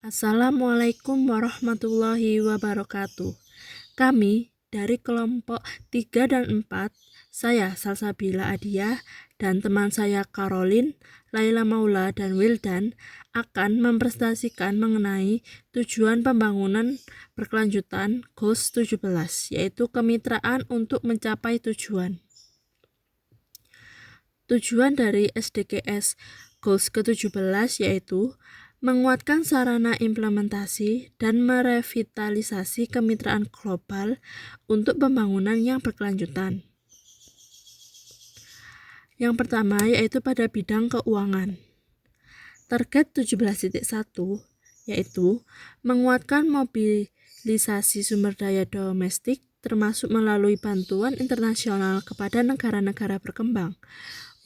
Assalamualaikum warahmatullahi wabarakatuh. Kami dari kelompok 3 dan 4, saya Salsabila Adia dan teman saya Caroline, Laila Maula dan Wildan akan mempresentasikan mengenai tujuan pembangunan berkelanjutan Goals 17, yaitu kemitraan untuk mencapai tujuan. Tujuan dari SDGs Goals ke-17 yaitu menguatkan sarana implementasi dan merevitalisasi kemitraan global untuk pembangunan yang berkelanjutan. Yang pertama yaitu pada bidang keuangan. Target 17.1 yaitu menguatkan mobilisasi sumber daya domestik termasuk melalui bantuan internasional kepada negara-negara berkembang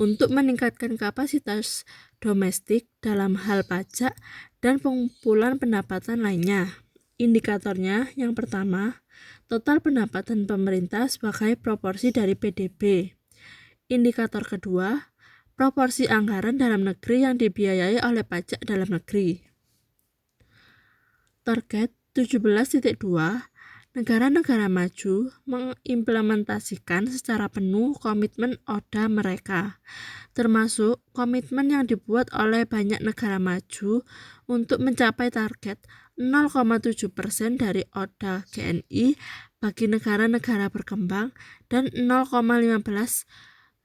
untuk meningkatkan kapasitas domestik dalam hal pajak dan pengumpulan pendapatan lainnya. Indikatornya yang pertama, total pendapatan pemerintah sebagai proporsi dari PDB. Indikator kedua, proporsi anggaran dalam negeri yang dibiayai oleh pajak dalam negeri. Target 17.2, negara-negara maju mengimplementasikan secara penuh komitmen ODA mereka, termasuk komitmen yang dibuat oleh banyak negara maju untuk mencapai target 0,7% dari ODA GNI bagi negara-negara berkembang dan 0,15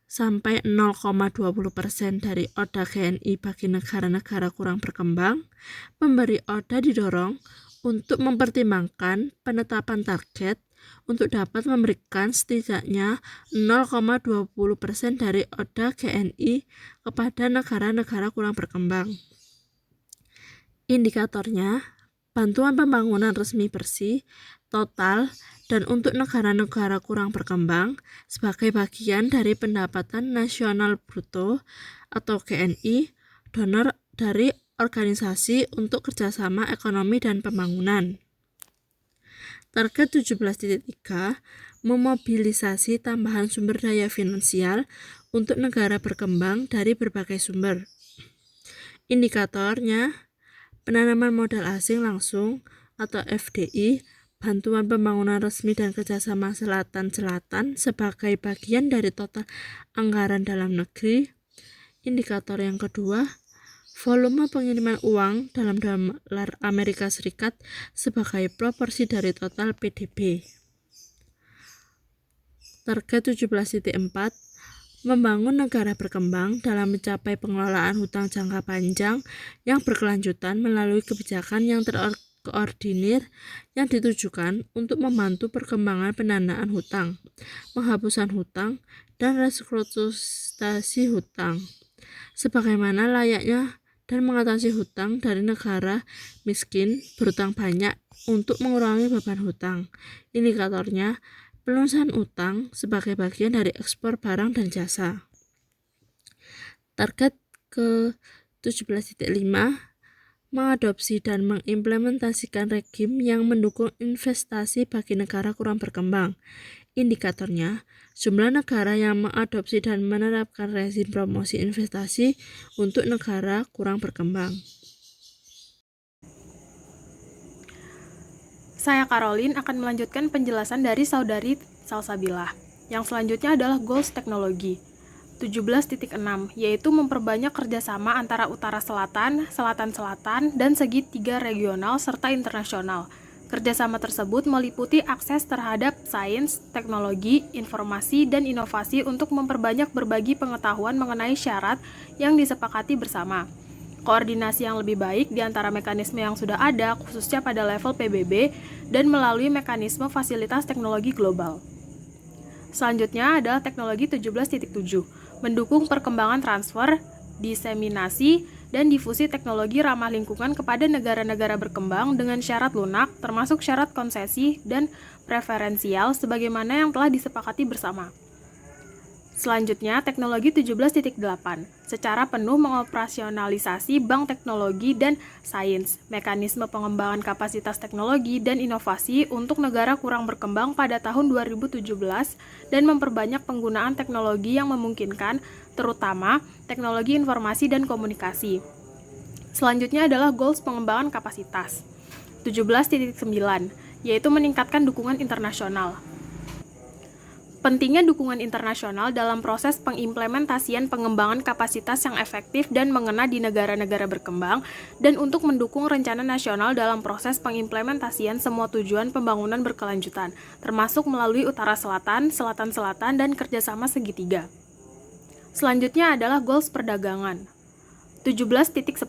sampai 0,20% dari ODA GNI bagi negara-negara kurang berkembang. Pemberi ODA didorong untuk mempertimbangkan penetapan target untuk dapat memberikan setidaknya 0,20% dari ODA GNI kepada negara-negara kurang berkembang. Indikatornya, bantuan pembangunan resmi bersih, total, dan untuk negara-negara kurang berkembang sebagai bagian dari pendapatan nasional bruto atau GNI, donor dari organisasi untuk kerjasama ekonomi dan pembangunan. Target 17.3, memobilisasi tambahan sumber daya finansial untuk negara berkembang dari berbagai sumber. Indikatornya, penanaman modal asing langsung atau FDI, bantuan pembangunan resmi dan kerjasama selatan-selatan sebagai bagian dari total anggaran dalam negeri. Indikator yang kedua, volume pengiriman uang dalam dolar Amerika Serikat sebagai proporsi dari total PDB. Target 17.4, membangun negara berkembang dalam mencapai pengelolaan hutang jangka panjang yang berkelanjutan melalui kebijakan yang terkoordinir yang ditujukan untuk membantu perkembangan pendanaan hutang, penghapusan hutang, dan restrukturisasi hutang, sebagaimana layaknya dan mengatasi hutang dari negara miskin berhutang banyak untuk mengurangi beban hutang. Indikatornya, pelunasan utang sebagai bagian dari ekspor barang dan jasa. Target ke-17.5, mengadopsi dan mengimplementasikan regim yang mendukung investasi bagi negara kurang berkembang. Indikatornya, jumlah negara yang mengadopsi dan menerapkan rezim promosi investasi untuk negara kurang berkembang. Saya Caroline akan melanjutkan penjelasan dari saudari Salsabila. Yang selanjutnya adalah goals teknologi 17.6, yaitu memperbanyak kerjasama antara utara-selatan, selatan-selatan, dan segitiga regional serta internasional. Kerjasama tersebut meliputi akses terhadap sains, teknologi, informasi, dan inovasi untuk memperbanyak berbagi pengetahuan mengenai syarat yang disepakati bersama. Koordinasi yang lebih baik di antara mekanisme yang sudah ada, khususnya pada level PBB, dan melalui mekanisme fasilitas teknologi global. Selanjutnya adalah teknologi 17.7, mendukung perkembangan transfer, diseminasi, dan difusi teknologi ramah lingkungan kepada negara-negara berkembang dengan syarat lunak, termasuk syarat konsesi dan preferensial sebagaimana yang telah disepakati bersama. Selanjutnya, teknologi 17.8, secara penuh mengoperasionalisasi bank teknologi dan sains, mekanisme pengembangan kapasitas teknologi dan inovasi untuk negara kurang berkembang pada tahun 2017 dan memperbanyak penggunaan teknologi yang memungkinkan, terutama teknologi informasi dan komunikasi. Selanjutnya adalah goals pengembangan kapasitas. 17.9, yaitu meningkatkan dukungan internasional. Pentingnya dukungan internasional dalam proses pengimplementasian pengembangan kapasitas yang efektif dan mengena di negara-negara berkembang, dan untuk mendukung rencana nasional dalam proses pengimplementasian semua tujuan pembangunan berkelanjutan, termasuk melalui utara selatan, selatan-selatan, dan kerjasama segitiga. Selanjutnya adalah goals perdagangan. 17.10,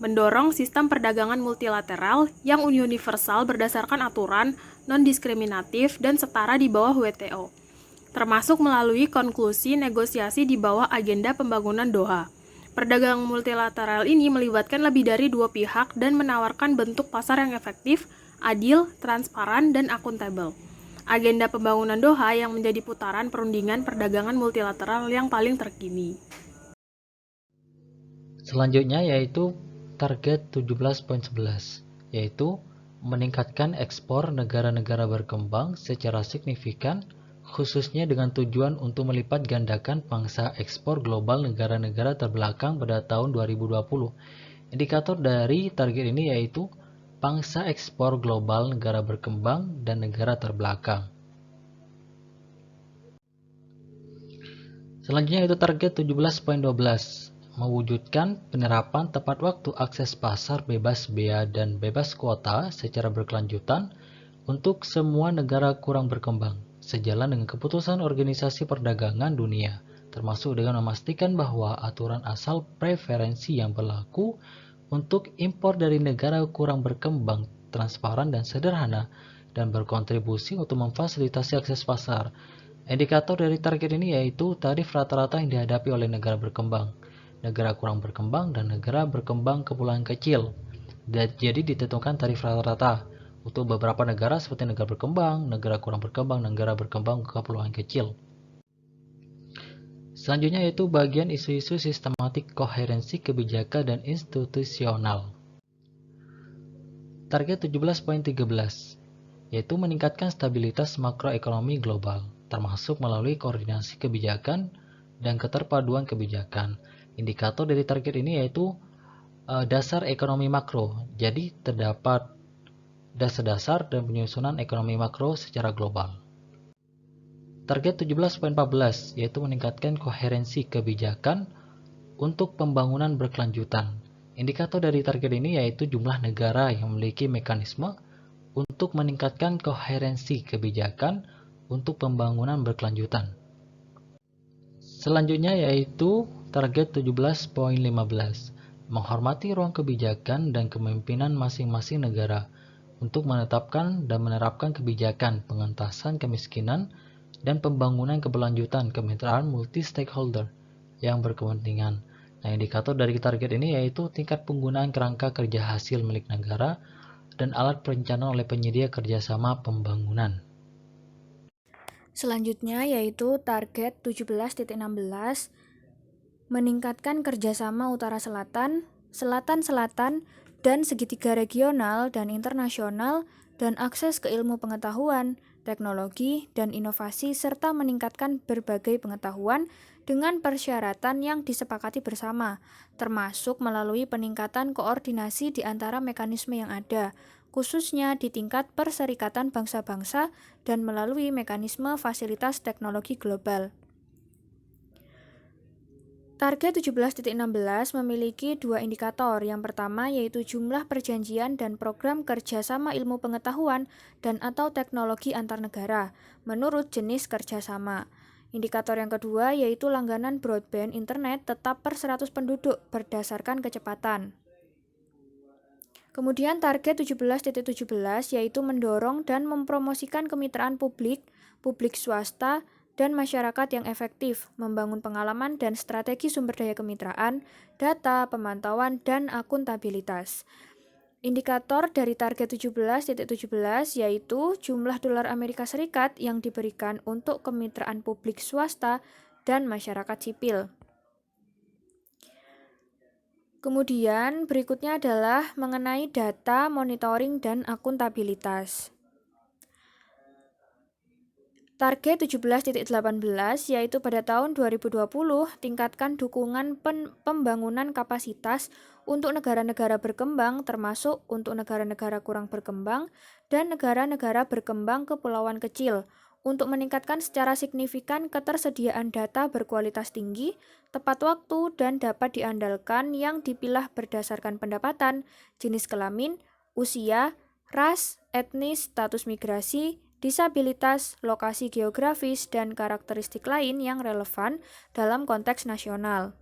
mendorong sistem perdagangan multilateral yang universal berdasarkan aturan, non-diskriminatif, dan setara di bawah WTO, termasuk melalui konklusi negosiasi di bawah agenda pembangunan Doha. Perdagangan multilateral ini melibatkan lebih dari dua pihak dan menawarkan bentuk pasar yang efektif, adil, transparan, dan akuntabel. Agenda pembangunan Doha yang menjadi putaran perundingan perdagangan multilateral yang paling terkini. Selanjutnya yaitu target 17.11, yaitu meningkatkan ekspor negara-negara berkembang secara signifikan, khususnya dengan tujuan untuk melipat gandakan pangsa ekspor global negara-negara terbelakang pada tahun 2020. Indikator dari target ini yaitu pangsa ekspor global negara berkembang dan negara terbelakang. Selanjutnya itu target 17.12, mewujudkan penerapan tepat waktu akses pasar bebas bea dan bebas kuota secara berkelanjutan untuk semua negara kurang berkembang, sejalan dengan keputusan Organisasi Perdagangan Dunia, termasuk dengan memastikan bahwa aturan asal preferensi yang berlaku untuk impor dari negara kurang berkembang transparan dan sederhana dan berkontribusi untuk memfasilitasi akses pasar. Indikator dari target ini yaitu tarif rata-rata yang dihadapi oleh negara berkembang, negara kurang berkembang, dan negara berkembang kepulauan kecil. Jadi ditentukan tarif rata-rata untuk beberapa negara seperti negara berkembang, negara kurang berkembang, negara berkembang kepulauan kecil. Selanjutnya yaitu bagian isu-isu sistematik koherensi kebijakan dan institusional. Target 17.13 yaitu meningkatkan stabilitas makroekonomi global, termasuk melalui koordinasi kebijakan dan keterpaduan kebijakan. Indikator dari target ini yaitu dasar ekonomi makro. Jadi terdapat dasar-dasar dan penyusunan ekonomi makro secara global. Target 17.14 yaitu meningkatkan koherensi kebijakan untuk pembangunan berkelanjutan. Indikator dari target ini yaitu jumlah negara yang memiliki mekanisme untuk meningkatkan koherensi kebijakan untuk pembangunan berkelanjutan. Selanjutnya yaitu target 17.15, menghormati ruang kebijakan dan kepemimpinan masing-masing negara untuk menetapkan dan menerapkan kebijakan pengentasan kemiskinan dan pembangunan keberlanjutan kemitraan multi-stakeholder yang berkepentingan. Nah, indikator dari target ini yaitu tingkat penggunaan kerangka kerja hasil milik negara dan alat perencanaan oleh penyedia kerjasama pembangunan. Selanjutnya yaitu target 17.16, meningkatkan kerjasama utara-selatan, selatan-selatan, dan segitiga regional dan internasional, dan akses ke ilmu pengetahuan, teknologi, dan inovasi, serta meningkatkan berbagai pengetahuan dengan persyaratan yang disepakati bersama, termasuk melalui peningkatan koordinasi di antara mekanisme yang ada, khususnya di tingkat Perserikatan Bangsa-Bangsa dan melalui mekanisme fasilitas teknologi global. Target 17.16 memiliki dua indikator. Yang pertama yaitu jumlah perjanjian dan program kerjasama ilmu pengetahuan dan atau teknologi antar negara menurut jenis kerjasama. Indikator yang kedua yaitu langganan broadband internet tetap per 100 penduduk berdasarkan kecepatan. Kemudian target 17.17 yaitu mendorong dan mempromosikan kemitraan publik, publik swasta, dan masyarakat yang efektif, membangun pengalaman dan strategi sumber daya kemitraan, data, pemantauan, dan akuntabilitas. Indikator dari target 17.17 yaitu jumlah dolar Amerika Serikat yang diberikan untuk kemitraan publik swasta dan masyarakat sipil. Kemudian berikutnya adalah mengenai data, monitoring, dan akuntabilitas. Target 17.18 yaitu pada tahun 2020 tingkatkan dukungan pembangunan kapasitas untuk negara-negara berkembang termasuk untuk negara-negara kurang berkembang dan negara-negara berkembang kepulauan kecil untuk meningkatkan secara signifikan ketersediaan data berkualitas tinggi, tepat waktu, dan dapat diandalkan yang dipilah berdasarkan pendapatan, jenis kelamin, usia, ras, etnis, status migrasi, disabilitas, lokasi geografis, dan karakteristik lain yang relevan dalam konteks nasional.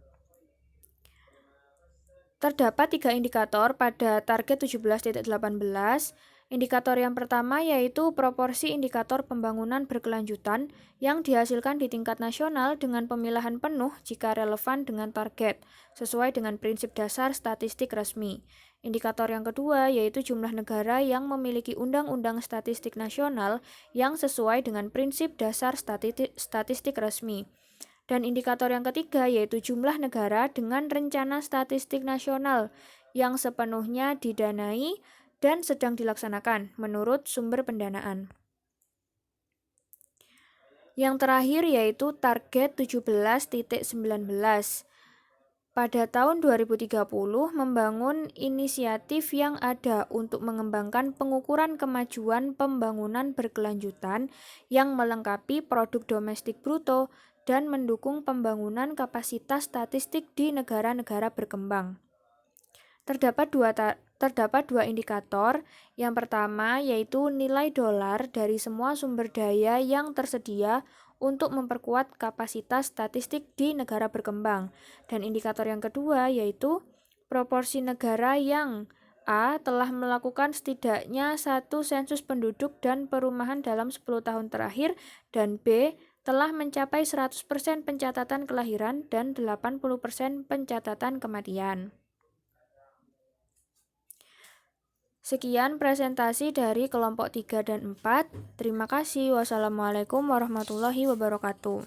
Terdapat 3 indikator pada target 17.18. Indikator yang pertama yaitu proporsi indikator pembangunan berkelanjutan yang dihasilkan di tingkat nasional dengan pemilahan penuh jika relevan dengan target, sesuai dengan prinsip dasar statistik resmi. Indikator yang kedua yaitu jumlah negara yang memiliki undang-undang statistik nasional yang sesuai dengan prinsip dasar statistik resmi. Dan indikator yang ketiga yaitu jumlah negara dengan rencana statistik nasional yang sepenuhnya didanai dan sedang dilaksanakan menurut sumber pendanaan. Yang terakhir yaitu target 17.19. Pada tahun 2030 membangun inisiatif yang ada untuk mengembangkan pengukuran kemajuan pembangunan berkelanjutan yang melengkapi produk domestik bruto dan mendukung pembangunan kapasitas statistik di negara-negara berkembang. Terdapat dua indikator. Yang pertama yaitu nilai dolar dari semua sumber daya yang tersedia untuk memperkuat kapasitas statistik di negara berkembang. Dan indikator yang kedua yaitu proporsi negara yang A. telah melakukan setidaknya 1 sensus penduduk dan perumahan dalam 10 tahun terakhir, dan B. telah mencapai 100% pencatatan kelahiran dan 80% pencatatan kematian. Sekian presentasi dari kelompok 3 dan 4. Terima kasih. Wassalamualaikum warahmatullahi wabarakatuh.